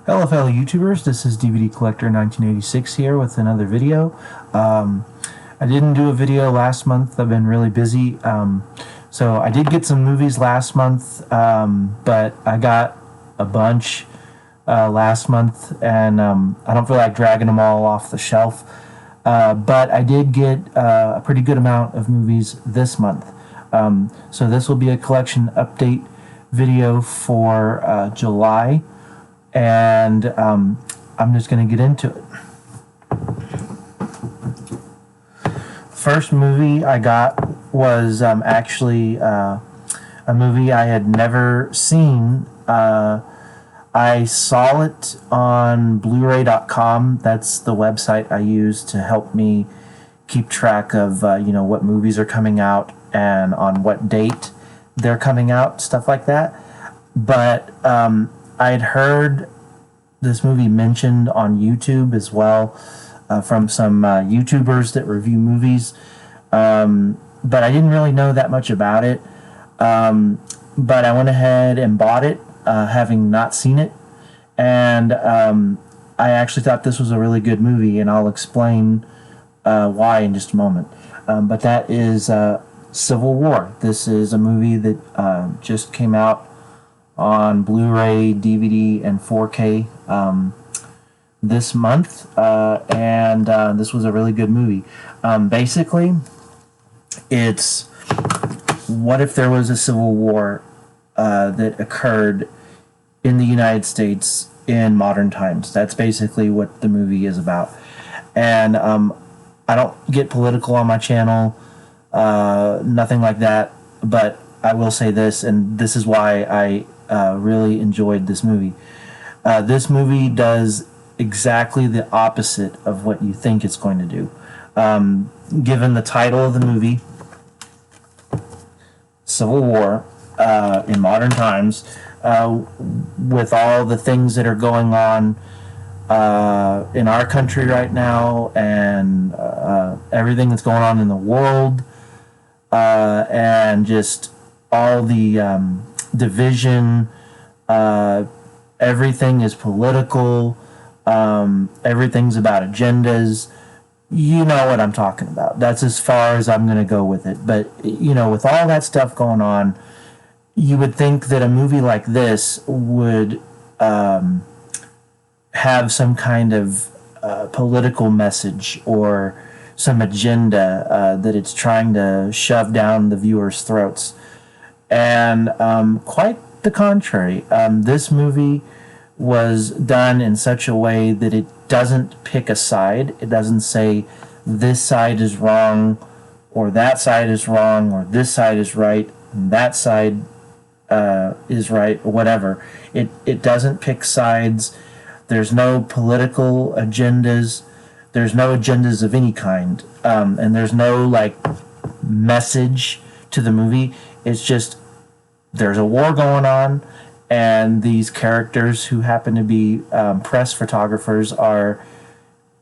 Hello fellow YouTubers, this is DVD Collector 1986 here with another video. I didn't do a video last month, I've been really busy. So I did get some movies last month, but I got a bunch last month and I don't feel like dragging them all off the shelf. But I did get a pretty good amount of movies this month. So this will be a collection update video for July. And I'm just going to get into it. First movie I got was actually a movie I had never seen. I saw it on Blu-ray.com. That's the website I use to help me keep track of what movies are coming out and on what date they're coming out, stuff like that. But I had heard this movie mentioned on YouTube as well from some YouTubers that review movies, but I didn't really know that much about it. But I went ahead and bought it, having not seen it, and I actually thought this was a really good movie, and I'll explain why in just a moment. But that is Civil War. This is a movie that just came out on Blu-ray, DVD, and 4K this month, and this was a really good movie. Basically, it's what if there was a civil war that occurred in the United States in modern times. That's basically what the movie is about. And I don't get political on my channel, nothing like that, but I will say this, and this is why I really enjoyed this movie. This movie does exactly the opposite of what you think it's going to do. Given the title of the movie, Civil War, in modern times, with all the things that are going on in our country right now, and everything that's going on in the world, and just all the division, everything is political, everything's about agendas. You know what I'm talking about. That's as far as I'm going to go with it. But, with all that stuff going on, you would think that a movie like this would have some kind of political message or some agenda that it's trying to shove down the viewers' throats. And quite the contrary. This movie was done in such a way that it doesn't pick a side. It doesn't say this side is wrong or that side is wrong or this side is right and that side is right or whatever. It doesn't pick sides. There's no political agendas. There's no agendas of any kind. And there's no message to the movie. It's just there's a war going on, and these characters who happen to be press photographers are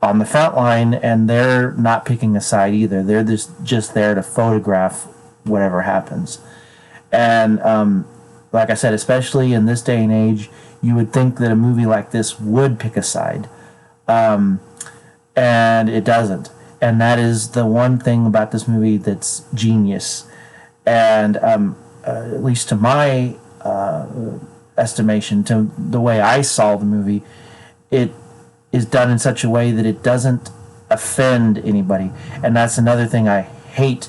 on the front line, and they're not picking a side either. They're just there to photograph whatever happens. And like I said, especially in this day and age, you would think that a movie like this would pick a side, and it doesn't. And that is the one thing about this movie that's genius. And at least to my estimation, to the way I saw the movie, it is done in such a way that it doesn't offend anybody. And that's another thing I hate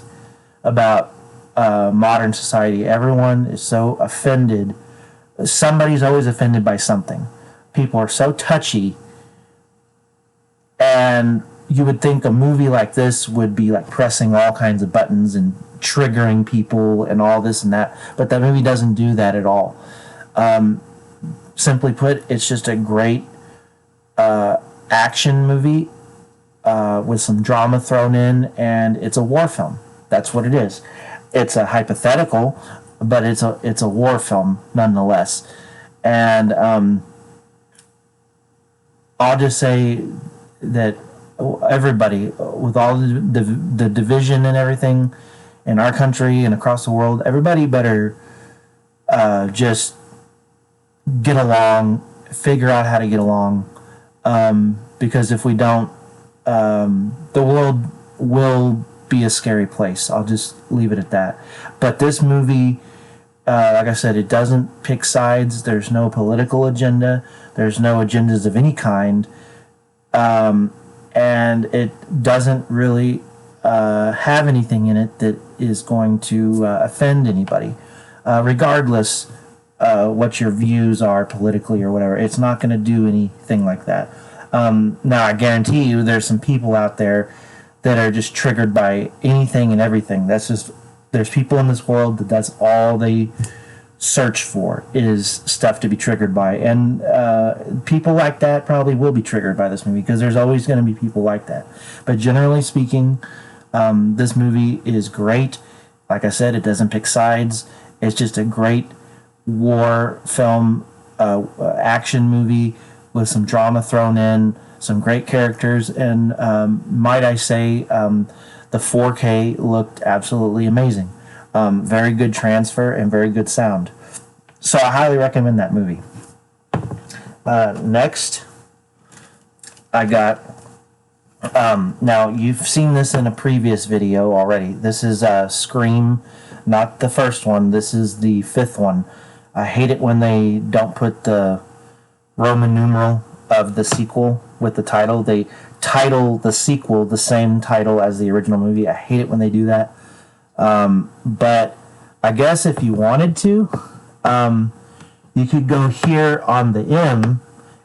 about modern society. Everyone is so offended. Somebody's always offended by something. People are so touchy, and you would think a movie like this would be pressing all kinds of buttons and triggering people and all this and that, but that movie doesn't do that at all. Simply put, it's just a great action movie with some drama thrown in, and it's a war film. That's what it is. It's a hypothetical, but it's a war film nonetheless. And I'll just say that everybody, with all the division and everything in our country and across the world, everybody better just get along figure out how to get along. Because if we don't, the world will be a scary place. I'll just leave it at that. But this movie, like I said, it doesn't pick sides. There's no political agenda. There's no agendas of any kind. And it doesn't really have anything in it that is going to offend anybody. Regardless what your views are politically or whatever, it's not going to do anything like that. Now, I guarantee you there's some people out there that are just triggered by anything and everything. There's people in this world that's all they search for is stuff to be triggered by. And people like that probably will be triggered by this movie because there's always going to be people like that. But generally speaking, this movie is great. Like I said, it doesn't pick sides. It's just a great war film, action movie with some drama thrown in, some great characters, and might I say, the 4K looked absolutely amazing. Very good transfer and very good sound. So I highly recommend that movie. Next, I got, now you've seen this in a previous video already. This is Scream, not the first one. This is the 5th one. I hate it when they don't put the Roman numeral of the sequel with the title. They title the sequel the same title as the original movie. I hate it when they do that. But I guess if you wanted to, you could go here on the M,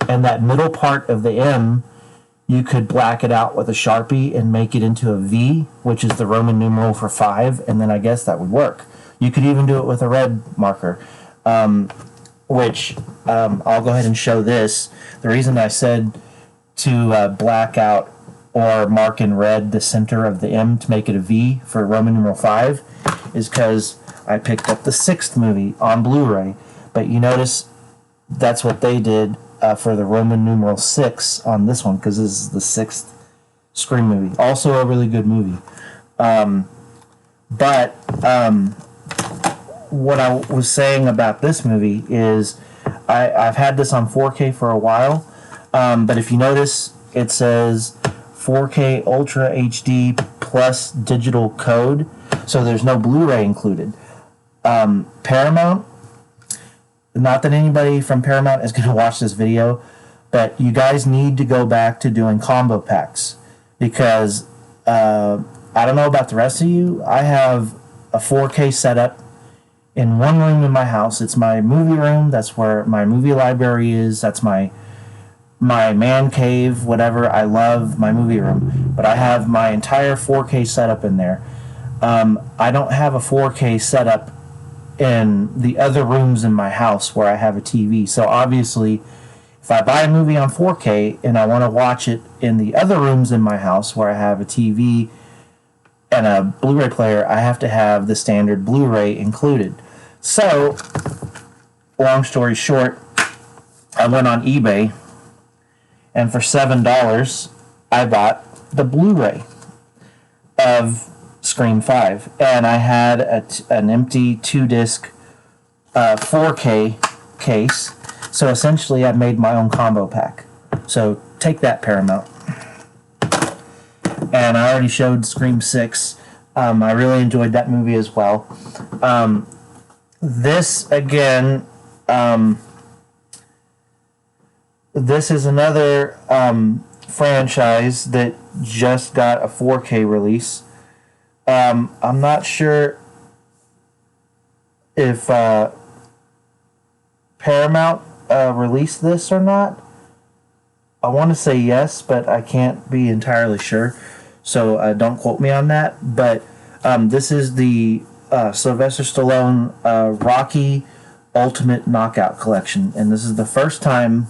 and that middle part of the M, you could black it out with a Sharpie and make it into a V, which is the Roman numeral for 5, and then I guess that would work. You could even do it with a red marker, which I'll go ahead and show this. The reason I said to black out or mark in red the center of the M to make it a V for Roman numeral 5 is because I picked up the 6th movie on Blu-ray. But you notice that's what they did for the Roman numeral 6 on this one, because this is the 6th Scream movie. Also a really good movie. But what I was saying about this movie is I've had this on 4K for a while, but if you notice, it says 4K Ultra HD plus digital code, so there's no Blu-ray included. Paramount, not that anybody from Paramount is going to watch this video, but you guys need to go back to doing combo packs, because I don't know about the rest of you. I have a 4K setup in one room in my house. It's my movie room. That's where my movie library is. That's my man cave, whatever. I love my movie room. But I have my entire 4K setup in there. I don't have a 4K setup in the other rooms in my house where I have a TV. So obviously, if I buy a movie on 4K and I want to watch it in the other rooms in my house where I have a TV and a Blu-ray player, I have to have the standard Blu-ray included. So, long story short, I went on eBay, and for $7, I bought the Blu-ray of Scream 5, and I had an empty 2-disc 4K case. So essentially, I made my own combo pack. So take that, Paramount. And I already showed Scream 6. I really enjoyed that movie as well. This, again, this is another franchise that just got a 4K release. I'm not sure if Paramount released this or not. I want to say yes, but I can't be entirely sure, so don't quote me on that. But this is the Sylvester Stallone Rocky Ultimate Knockout Collection, and this is the first time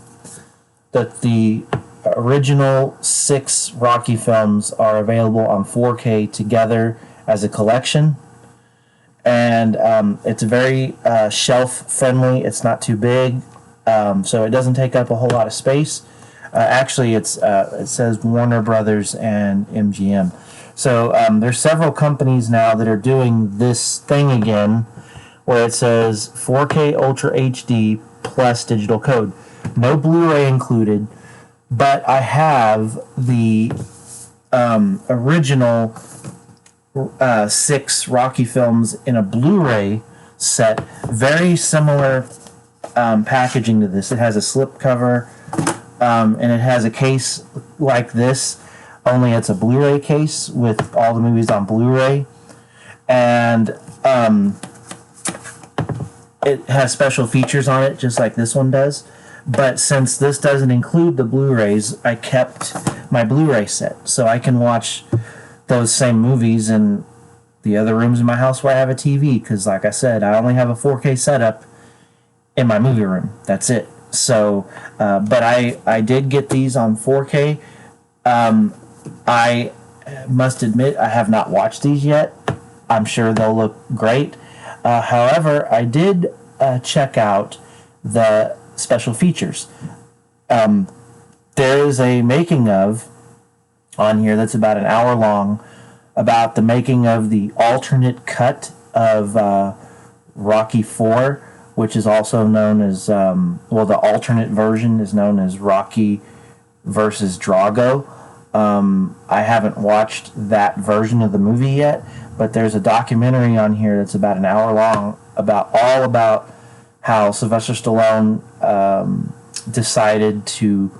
that the original 6 Rocky films are available on 4K together as a collection. And it's very shelf-friendly. It's not too big, so it doesn't take up a whole lot of space. Actually, it says Warner Brothers and MGM. So there's several companies now that are doing this thing again, where it says 4K Ultra HD plus digital code. no Blu-ray included, but I have the original 6 Rocky films in a Blu-ray set. Very similar packaging to this. It has a slipcover, and it has a case like this, only it's a Blu-ray case with all the movies on Blu-ray. And it has special features on it, just like this one does. But since this doesn't include the Blu-rays, I kept my Blu-ray set, so I can watch those same movies in the other rooms in my house where I have a TV, because like I said, I only have a 4K setup in my movie room. That's it. So, but I did get these on 4K. I must admit I have not watched these yet. I'm sure they'll look great. However, I did check out the special features. There is a making of on here that's about an hour long about the making of the alternate cut of Rocky IV, which is also known as, the alternate version is known as Rocky versus Drago. I haven't watched that version of the movie yet, but there's a documentary on here that's about an hour long about how Sylvester Stallone decided to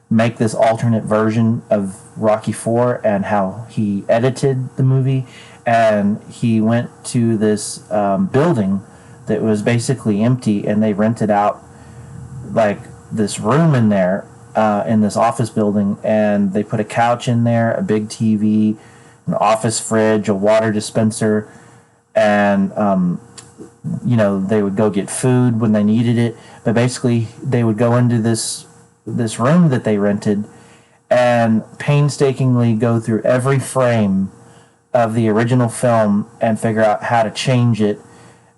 make this alternate version of Rocky IV and how he edited the movie. And he went to this building that was basically empty, and they rented out like this room in there, in this office building, and they put a couch in there, a big TV, an office fridge, a water dispenser, and they would go get food when they needed it. But basically, they would go into this room that they rented and painstakingly go through every frame of the original film and figure out how to change it.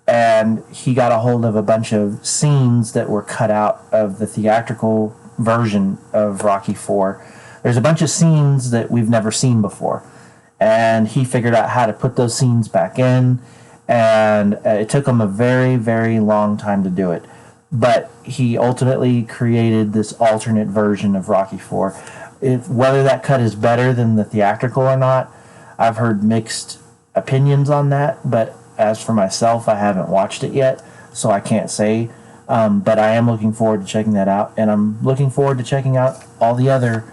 And he got a hold of a bunch of scenes that were cut out of the theatrical version of Rocky IV. There's a bunch of scenes that we've never seen before, and he figured out how to put those scenes back in, and it took him a very, very long time to do it. But he ultimately created this alternate version of Rocky IV. Whether that cut is better than the theatrical or not, I've heard mixed opinions on that, but as for myself, I haven't watched it yet, so I can't say. But I am looking forward to checking that out, and I'm looking forward to checking out all the other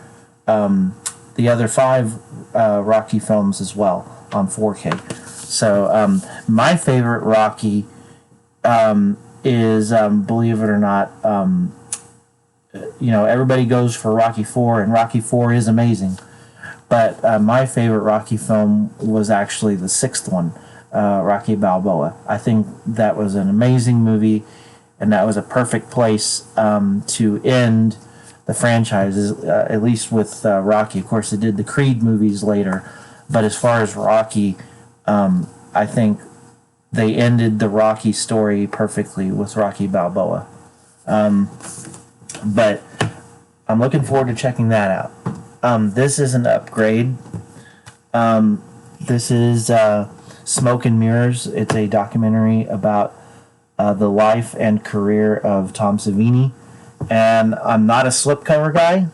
5 Rocky films as well on 4K. So my favorite Rocky is, believe it or not, everybody goes for Rocky IV, and Rocky IV is amazing. But my favorite Rocky film was actually the 6th one, Rocky Balboa. I think that was an amazing movie, and that was a perfect place to end the franchises, at least with Rocky. Of course, they did the Creed movies later, but as far as Rocky, I think they ended the Rocky story perfectly with Rocky Balboa. But I'm looking forward to checking that out. This is an upgrade. This is Smoke and Mirrors. It's a documentary about the life and career of Tom Savini. And I'm not a slipcover guy.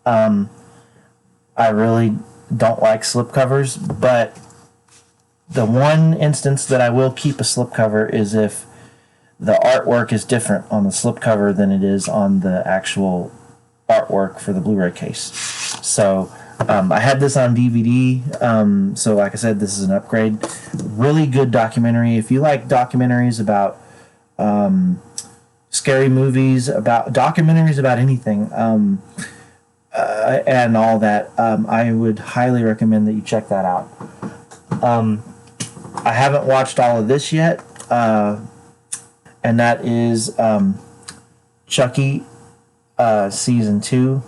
I really don't like slipcovers, but the one instance that I will keep a slipcover is if the artwork is different on the slipcover than it is on the actual artwork for the Blu-ray case. So I had this on DVD, so like I said, this is an upgrade. Really good documentary. If you like documentaries about scary movies, about documentaries about anything, and all that, I would highly recommend that you check that out. I haven't watched all of this yet, and that is Chucky Season 2.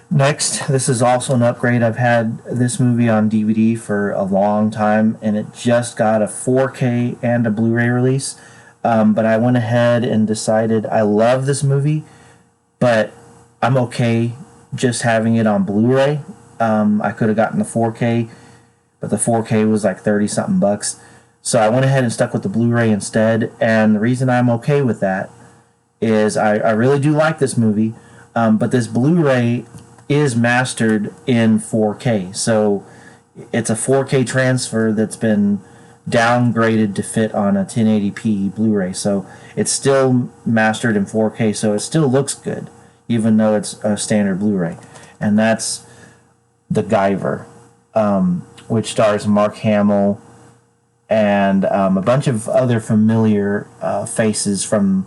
Next, this is also an upgrade. I've had this movie on DVD for a long time, and it just got a 4K and a Blu-ray release. But I went ahead and decided I love this movie, but I'm okay just having it on Blu-ray. I could have gotten the 4K, but the 4K was like 30-something bucks. So I went ahead and stuck with the Blu-ray instead, and the reason I'm okay with that is I really do like this movie. But this Blu-ray is mastered in 4K, so it's a 4K transfer that's been downgraded to fit on a 1080p Blu-ray. So it's still mastered in 4K, so it still looks good, even though it's a standard Blu-ray. And that's The Guyver, which stars Mark Hamill and a bunch of other familiar faces from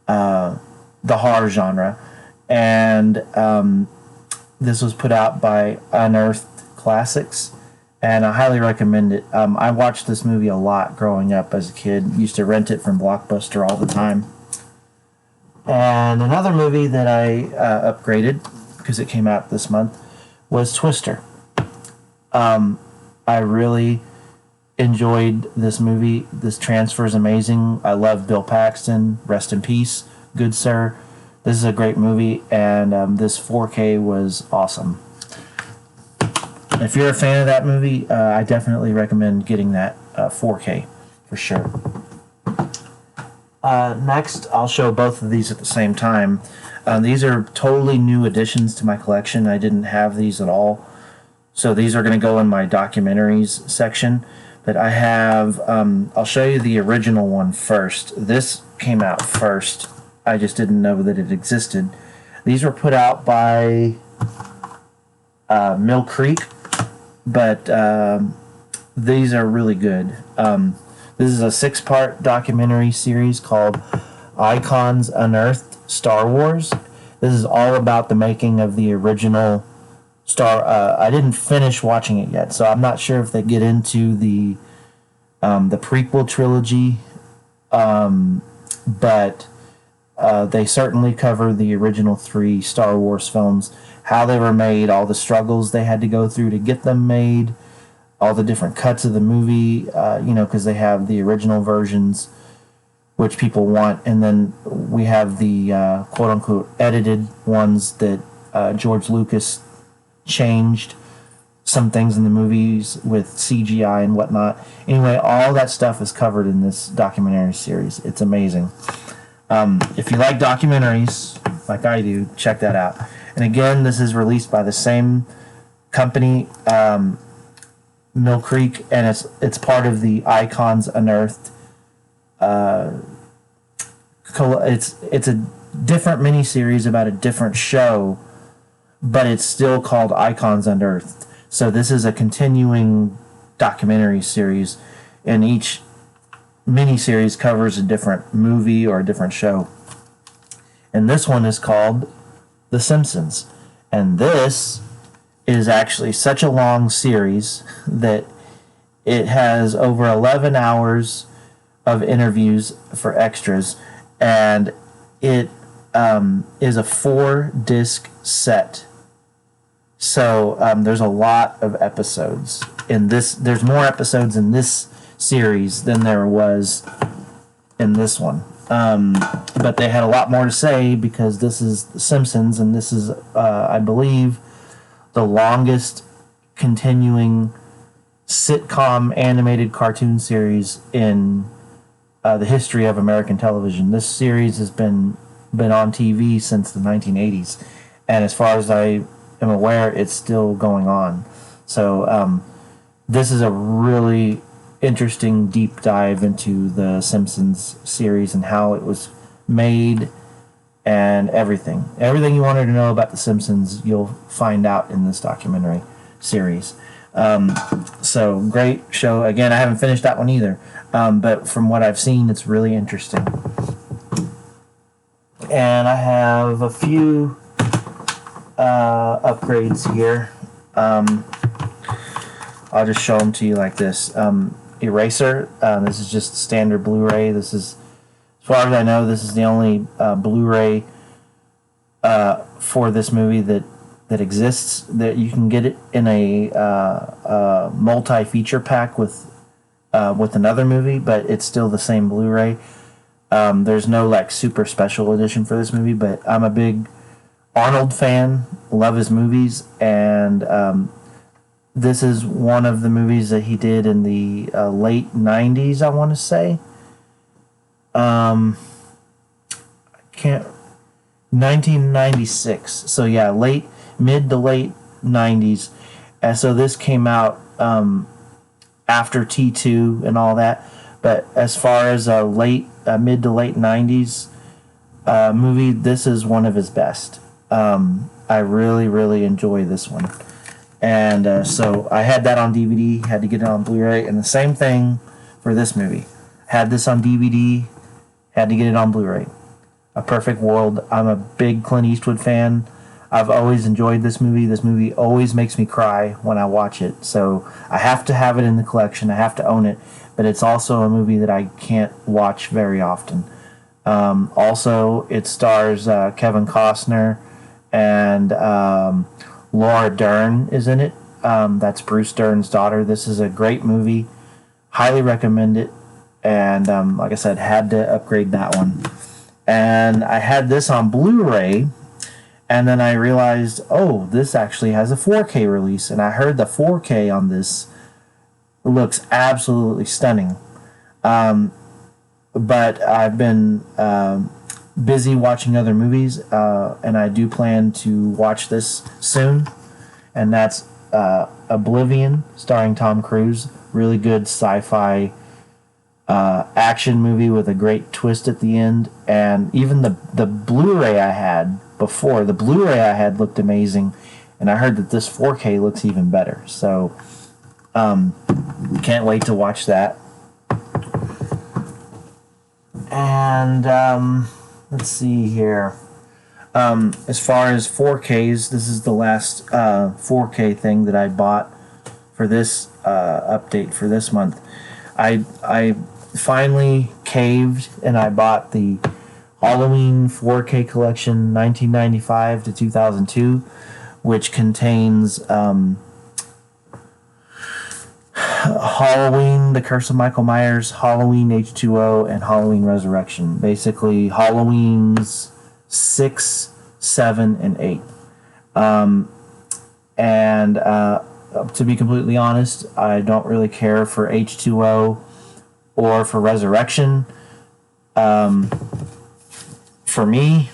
the horror genre. And this was put out by Unearthed Classics, and I highly recommend it. I watched this movie a lot growing up as a kid. Used to rent it from Blockbuster all the time. And another movie that I upgraded, because it came out this month, was Twister. I really enjoyed this movie. This transfer is amazing. I love Bill Paxton. Rest in peace, good sir. This is a great movie, and this 4K was awesome. If you're a fan of that movie, I definitely recommend getting that 4K for sure. Next, I'll show both of these at the same time. These are totally new additions to my collection. I didn't have these at all. So these are going to go in my documentaries section. But I have, I'll show you the original one first. This came out first. I just didn't know that it existed. These were put out by Mill Creek, but these are really good. This is a 6-part documentary series called Icons Unearthed Star Wars. This is all about the making of the original I didn't finish watching it yet, so I'm not sure if they get into the prequel trilogy, but they certainly cover the original 3 Star Wars films, how they were made, all the struggles they had to go through to get them made, all the different cuts of the movie, because they have the original versions, which people want, and then we have the quote-unquote edited ones that George Lucas changed some things in the movies with CGI and whatnot. Anyway, all that stuff is covered in this documentary series. It's amazing. If you like documentaries, like I do, check that out. And again, this is released by the same company, Mill Creek, and it's part of the Icons Unearthed. It's a different miniseries about a different show, but it's still called Icons Unearthed. So this is a continuing documentary series, and each miniseries covers a different movie or a different show. And this one is called The Simpsons. And this is actually such a long series that it has over 11 hours of interviews for extras, and it is a 4-disc set. So there's a lot of episodes in this. There's more episodes in this series than there was in this one. But they had a lot more to say because this is The Simpsons, and this is, I believe, the longest continuing sitcom animated cartoon series in the history of American television. This series has been on TV since the 1980s, and as far as I am aware, it's still going on. So this is a really interesting deep dive into the Simpsons series and how it was made and everything. Everything you wanted to know about the Simpsons, you'll find out in this documentary series. So great show. Again, I haven't finished that one either, but from what I've seen, it's really interesting. And I have a few upgrades here. I'll just show them to you like this. Eraser. This is just standard Blu-ray. This is, as far as I know, this is the only Blu-ray for this movie that exists. That you can get it in a multi-feature pack with another movie, but it's still the same Blu-ray. There's no like super special edition for this movie, but I'm a big Arnold fan. Love his movies, and this is one of the movies that he did in the late 90s, I want to say. I can't 1996. So yeah, mid to late 90s. And so this came out after T2 and all that. But as far as a mid to late 90s movie, this is one of his best. I really, really enjoy this one. And so I had that on DVD, had to get it on Blu-ray, and the same thing for this movie. Had this on DVD, had to get it on Blu-ray. A Perfect World. I'm a big Clint Eastwood fan. I've always enjoyed this movie. This movie always makes me cry when I watch it. So I have to have it in the collection. I have to own it. But it's also a movie that I can't watch very often. Also, it stars Kevin Costner, and Laura Dern is in it. That's Bruce Dern's daughter. This is a great movie. Highly recommend it. And like I said, had to upgrade that one. And I had this on Blu-ray, and then I realized, oh, this actually has a 4K release. And I heard the 4K on this looks absolutely stunning. But I've been busy watching other movies, and I do plan to watch this soon. And that's Oblivion, starring Tom Cruise. Really good sci-fi action movie with a great twist at the end. And even the Blu-ray I had before, the Blu-ray I had looked amazing, and I heard that this 4K looks even better. So can't wait to watch that. And let's see here. As far as 4Ks, this is the last 4K thing that I bought for this update for this month. I finally caved, and I bought the Halloween 4K collection 1995 to 2002, which contains Halloween, The Curse of Michael Myers, Halloween H2O, and Halloween Resurrection. Basically, Halloween's 6, 7, and 8. To be completely honest, I don't really care for H2O or for Resurrection. For me,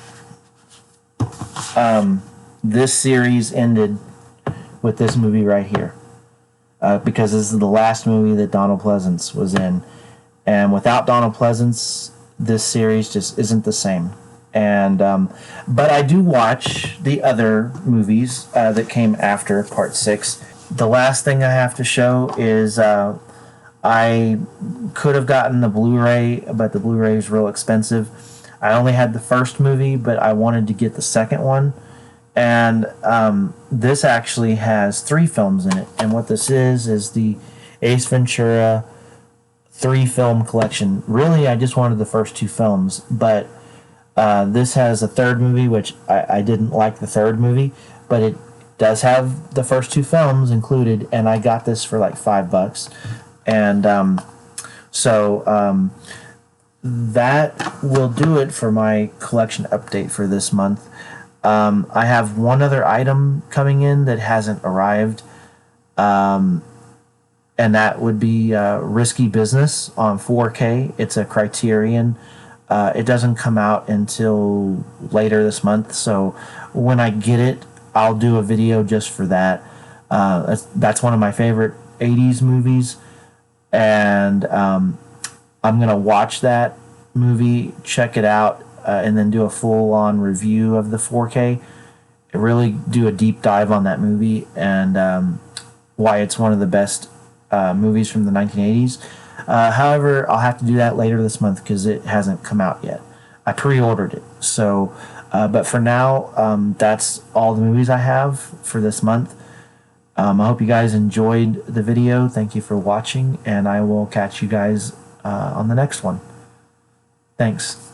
this series ended with this movie right here. Because this is the last movie that Donald Pleasence was in. And without Donald Pleasence, this series just isn't the same. And but I do watch the other movies that came after Part 6. The last thing I have to show is I could have gotten the Blu-ray, but the Blu-ray is real expensive. I only had the first movie, but I wanted to get the second one. And this actually has 3 films in it. And what this is the Ace Ventura 3-film collection. Really, I just wanted the first 2 films. But this has a third movie, which I didn't like the third movie. But it does have the first 2 films included. And I got this for like $5. And that will do it for my collection update for this month. I have one other item coming in that hasn't arrived, and that would be Risky Business on 4K. It's a Criterion. It doesn't come out until later this month, so when I get it, I'll do a video just for that. That's one of my favorite 80s movies, and I'm going to watch that movie, check it out, and then do a full-on review of the 4K. Really do a deep dive on that movie and why it's one of the best movies from the 1980s. However, I'll have to do that later this month because it hasn't come out yet. I pre-ordered it. So, but for now, that's all the movies I have for this month. I hope you guys enjoyed the video. Thank you for watching, and I will catch you guys on the next one. Thanks.